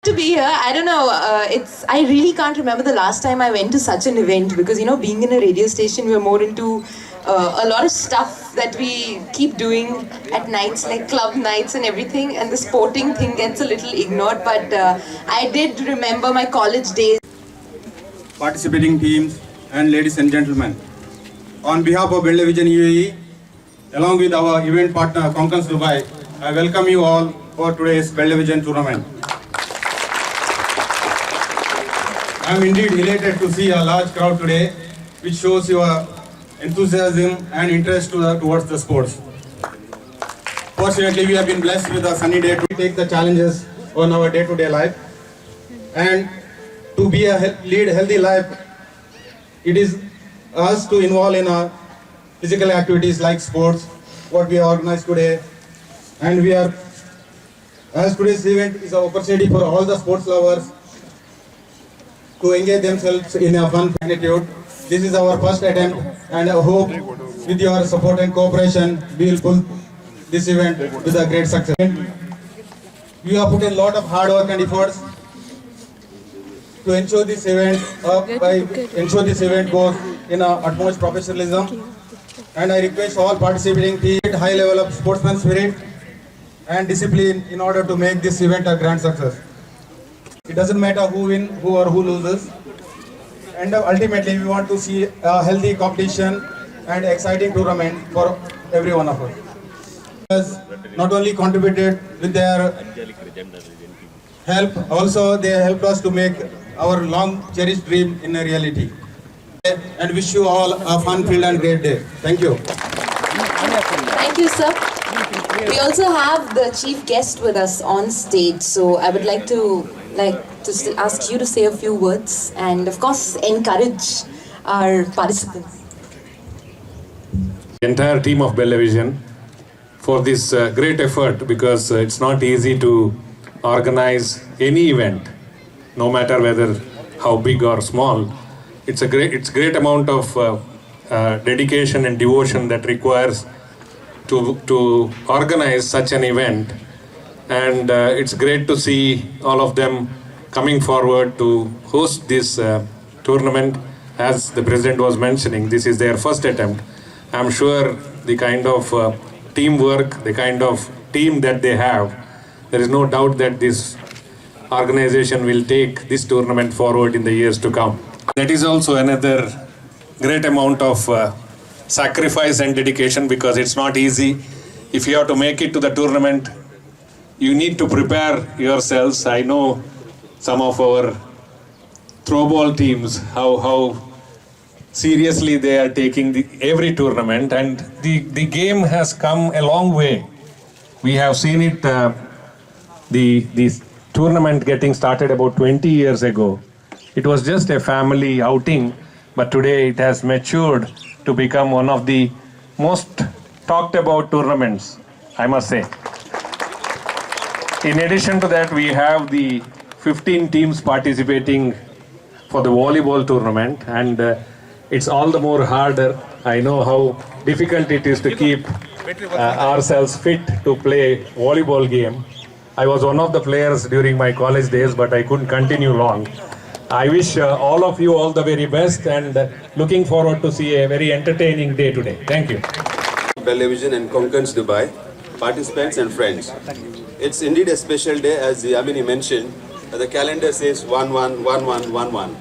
To be here. I don't know. I really can't remember the last time I went to such an event because being in a radio station, we're more into a lot of stuff that we keep doing at nights, like club nights and everything. And the sporting thing gets a little ignored. But I did remember my college days. Participating teams and ladies and gentlemen, on behalf of Belle Vision UAE, along with our event partner Konkans Dubai, I welcome you all for today's Belle Vision tournament. I am indeed elated to see a large crowd today, which shows your enthusiasm and interest towards the sports. Fortunately, we have been blessed with a sunny day to take the challenges on our day-to-day life. And to be lead healthy life, it is us to involve in physical activities like sports, what we organize today. And as today's event is an opportunity for all the sports lovers to engage themselves in a fun attitude. This is our first attempt, and I hope with your support and cooperation, we will pull this event with a great success. We have put in a lot of hard work and efforts to ensure this event goes in utmost professionalism. And I request all participating teams at high level of sportsman spirit and discipline in order to make this event a grand success. It doesn't matter who wins or who loses, and ultimately we want to see a healthy competition and exciting tournament for every one of us. Has not only contributed with their help, also they helped us to make our long cherished dream in a reality. And wish you all a fun-filled and great day. Thank you. Thank you, sir. We also have the chief guest with us on stage, so I would like to ask you to say a few words and of course encourage our participants. The entire team of Belle Vision for this great effort, because it's not easy to organize any event, no matter whether how big or small. It's great amount of dedication and devotion that requires to organize such an event. And it's great to see all of them coming forward to host this tournament. As the president was mentioning, this is their first attempt. I'm sure the kind of teamwork, the kind of team that they have, there is no doubt that this organization will take this tournament forward in the years to come. That is also another great amount of sacrifice and dedication, because it's not easy. If you have to make it to the tournament, you need to prepare yourselves. I know some of our throwball teams, how seriously they are taking every tournament, and the game has come a long way. We have seen it, the tournament getting started about 20 years ago. It was just a family outing, but today it has matured to become one of the most talked about tournaments, I must say. In addition to that, we have the 15 teams participating for the volleyball tournament, and it's all the more harder. I know how difficult it is to keep ourselves fit to play volleyball game. I was one of the players during my college days, but I couldn't continue long. I wish all of you all the very best, and looking forward to see a very entertaining day today. Thank you. Belle Vision and Konkans Dubai, participants and friends. It's indeed a special day, as Yamini mentioned. The calendar says 1-1-1-1-1-1.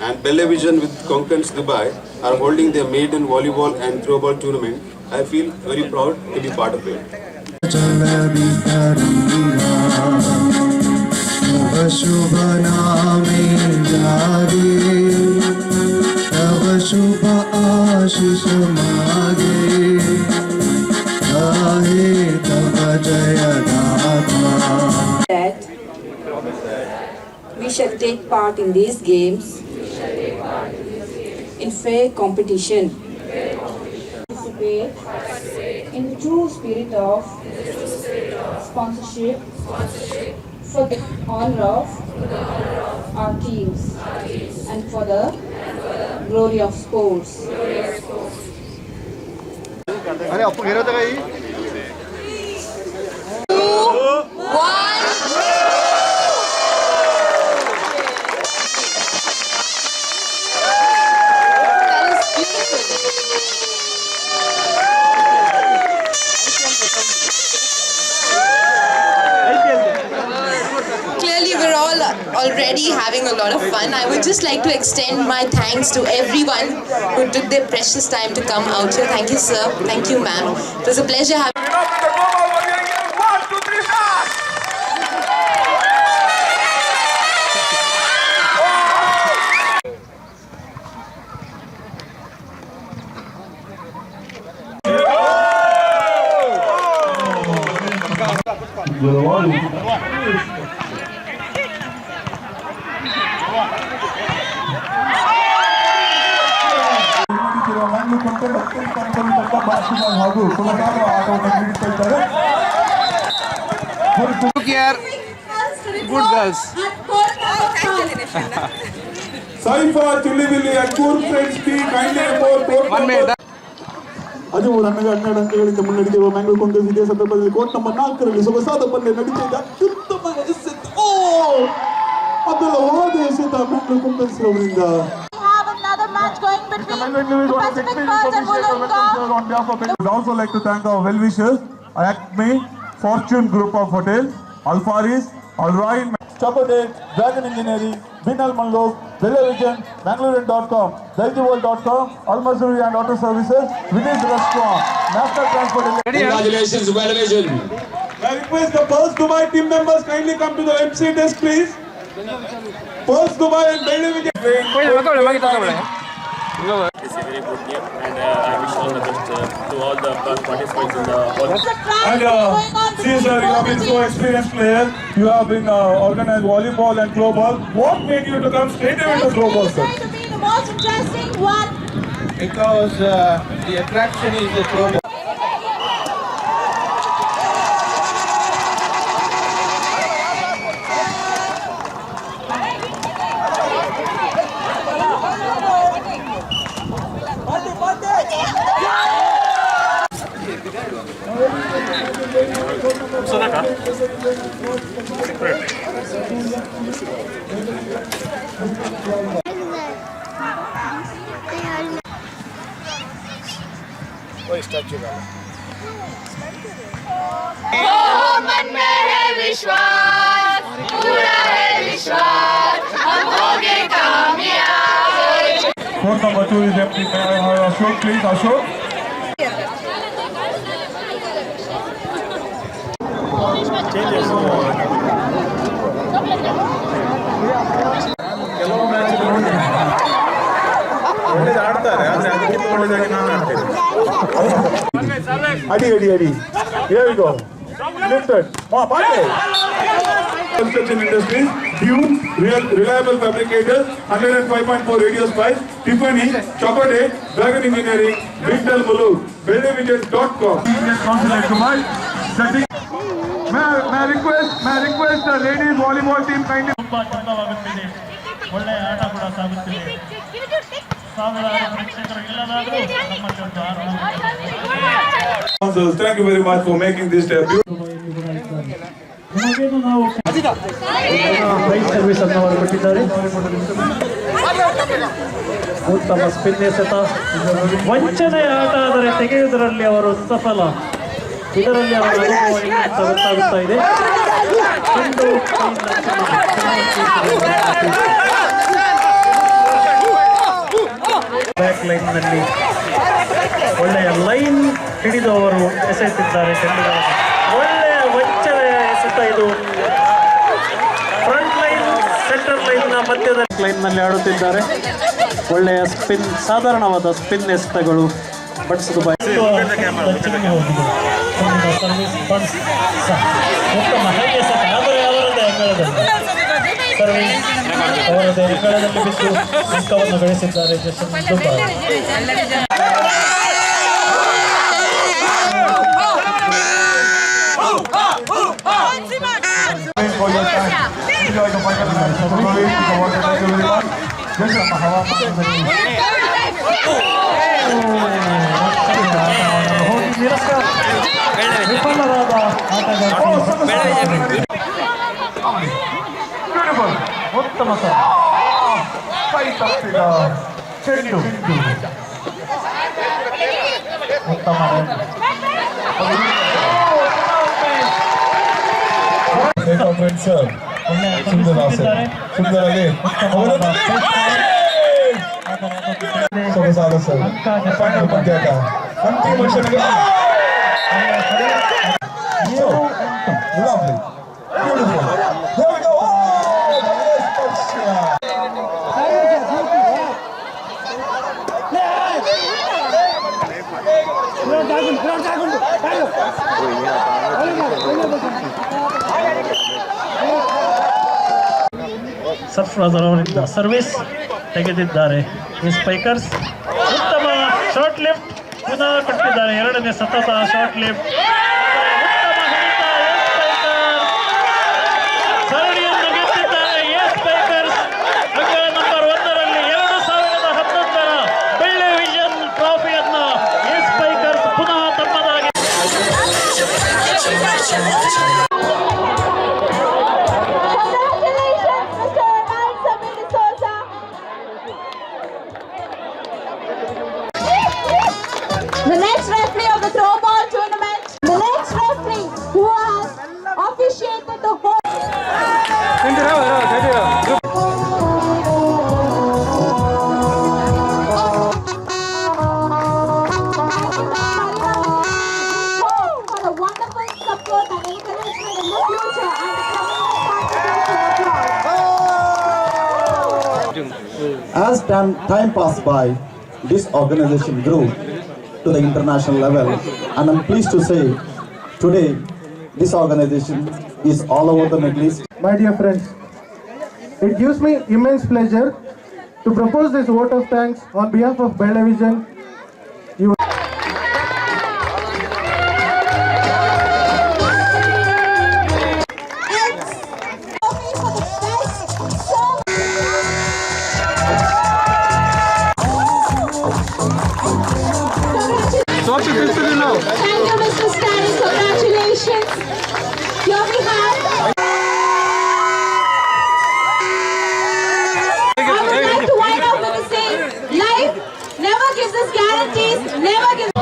And Belle Vision with Konkans Dubai are holding their maiden volleyball and throwball tournament. I feel very proud to be part of it. शुभ नामे जागे तब शुभ आशीष मागे गाहे तब जय गाथा. That we shall take part in these games in fair competition. Participate in true spirit of sponsorship for the honor of our teams and for the glory of sports. clearly we're all already having a lot of fun. I would just like to extend my thanks to everyone who took their precious time to come out here. Thank you, sir. Thank you, ma'am. It was a pleasure having Good girls. Saifa, Chillivilli and Cool Friends team kindly report 1 minute. ಹದಿಮೂರು ಅಂಕಗಳಿಂದ ಮುನ್ನಡೆದಿರುವ ಮ್ಯಾಂಗ್ಳೂರ್ ಕಾಂಗ್ರೆಸ್ ಇದೇ ಸಂದರ್ಭದಲ್ಲಿ court number 4ರಲ್ಲಿ ಸೊಗಸಾದ ಪಂದ್ಯ ನಡೀತಿದ್ದ ಅತ್ಯುತ್ತಮ ಎಸೆತ ಅದ್ಭುತವಾದ ಎಸೆತ ಮ್ಯಾಂಗ್ಳೂರ್ ಕಾಂಗ್ರೆಸ್ ಅವರಿಂದ. On behalf of it, I would also like to thank our well-wishers, Acme, Fortune Group of Hotels, Alfaris, Alroy, Chapote, Dragon Engineering, Binal Manlok, Television, Bangalore.com, DaijiWorld.com, Al-Masuri and Auto Services, Vinay's Restaurant, National Transport. Congratulations, Television. I request the Pulse Dubai team members kindly come to the MC desk, please. Pulse Dubai and Television. It's a very good game, and I wish all the best to all the participants in the. And Caesar, you have been so experienced player. You have been organized volleyball and global. What made you to come straight away to global, sir? Going to be the most interesting one. Because the attraction is the global. मन में है विश्वास, पूरा है विश्वास, हम होंगे कामयाब. Court number 2 is empty. Ashok, please, Ashok. Adi. Here we go. Lifted. Construction Industries, Dune, Reliable Fabricators, 105.4 radius price, Tiffany, Chocolate, Dragon Engineering, Vintal Muluk, Buildingvisions.com. May I request the ladies volleyball team kindly. ತುಂಬಾ ಚಂದವಾಗುತ್ತಿದೆ. ಒಳ್ಳೆಯ ಆಟ ಕೂಡ ಸಾಗುತ್ತಿದೆ. ಸಾವಿರಾರು ಪ್ರೇಕ್ಷಕರು ಇಲ್ಲದಾದರೂ ನಮ್ಮಲ್ಲಿ ಒಂದು ಆರೋಗ್ಯ. Thank you very much for making this debut. ನಮಗೇನು ನಾವು ಪ್ರೈಸ್ ಸರ್ವಿಸ್ ಅನ್ನು ಅವರು ಕೊಟ್ಟಿದ್ದಾರೆ. ಉತ್ತಮ ಸ್ಪಿನ್ ಎಸೆತ. ವಂಚನೆಯ ಆಟ ಆದರೆ ತೆಗೆಯುವುದರಲ್ಲಿ ಅವರು ಸಫಲ. ಇದರಲ್ಲಿ ಅವರ ಅನುಭವ ಅಂತ ಗೊತ್ತಾಗುತ್ತಾ ಇದೆ. ಬ್ಯಾಕ್ ಲೈನ್ನಲ್ಲಿ ಒಳ್ಳೆಯ ಲೈನ್ ಹಿಡಿದು ಅವರು ಎಸೆಯುತ್ತಿದ್ದಾರೆ ಚೆಂಡುಗಳನ್ನು. ಒಳ್ಳೆಯ ವಂಚನೆಯ ಎಸೆತ ಇದು. ಫ್ರಂಟ್ ಲೈನ್ ಸೆಂಟರ್ ಲೈನ್ನ ಮಧ್ಯದ ಲೈನ್ನಲ್ಲಿ ಆಡುತ್ತಿದ್ದಾರೆ. ಒಳ್ಳೆಯ ಸ್ಪಿನ್, ಸಾಧಾರಣವಾದ ಸ್ಪಿನ್ ಎಸೆತಗಳು ಬಡಿಸಲು ಉತ್ತಮ ಹೈ ಎಸೆತ. ಆದರೆ ಅವರದೇ ಅಂಗಳದಲ್ಲಿ ಸರ್ವಿಸ್ ಅವರದೇ ಅಂಗಳದಲ್ಲಿ ಬಿದ್ದು ಅಂಕವನ್ನು ಗಳಿಸಿದ್ದಾರೆ ಜಶನ್ ದುಬಾಯ್. ವಿಫಲರಾದ ಆಟಗಾರ. ಉತ್ತಮ ಸರ್. ಚೆಂಡು ಉತ್ತಮ. Sir. ಒಳ್ಳೆಯ ಸುಂದರ ಕೊಟ್ಟಿದ್ದಾರೆ. ಸುಂದರವಾಗಿ ಉತ್ತಮವಾದ ಸೊಗಸಾದ ಸರ್ ಪಂದ್ಯಾಟ ಅಂತಿಮ ಕ್ಷಣಗಳ lovely beautiful there we go Sarfaraz ಅವರಿಂದ ಸರ್ವಿಸ್ ತೆಗೆದಿದ್ದಾರೆ ಈ ಸ್ಪೈಕರ್ಸ್. ಉತ್ತಮ ಶಾರ್ಟ್ ಲಿಫ್ಟ್ ಪುನಃ ಕೊಟ್ಟಿದ್ದಾರೆ, ಎರಡನೇ ಸತತ ಶಾರ್ಟ್ ಲಿಫ್ಟ್. ಉತ್ತಮ ಹಿಡಿತ ಎಸ್ ಸ್ಪೈಕರ್ ಸರಣಿಯನ್ನು ಗೆದ್ದಿದ್ದಾರೆ. ಎಸ್ ಸ್ಪೈಕರ್ಸ್ ಅಂಗಳ ನಂಬರ್ 1ರಲ್ಲಿ 2011ರ ಬೆಳ್ಳಿ ವಿಷನ್ ಟ್ರೋಫಿಯನ್ನು ಎಸ್ ಸ್ಪೈಕರ್ಸ್ ಪುನಃ ತಮ್ಮದಾಗಿ. The next referee of the throw ball tournament, the next referee who has officiated the whole. For the wonderful support and encouragement in the future and the coming As time passed by, this organization grew to the international level, and I'm pleased to say today this organization is all over the Middle East. My dear friends, it gives me immense pleasure to propose this vote of thanks on behalf of Bella Vision. Thank you, Mr. Stanley. Congratulations. Here we have. I would like to wind up with saying, life never gives us guarantees, never gives.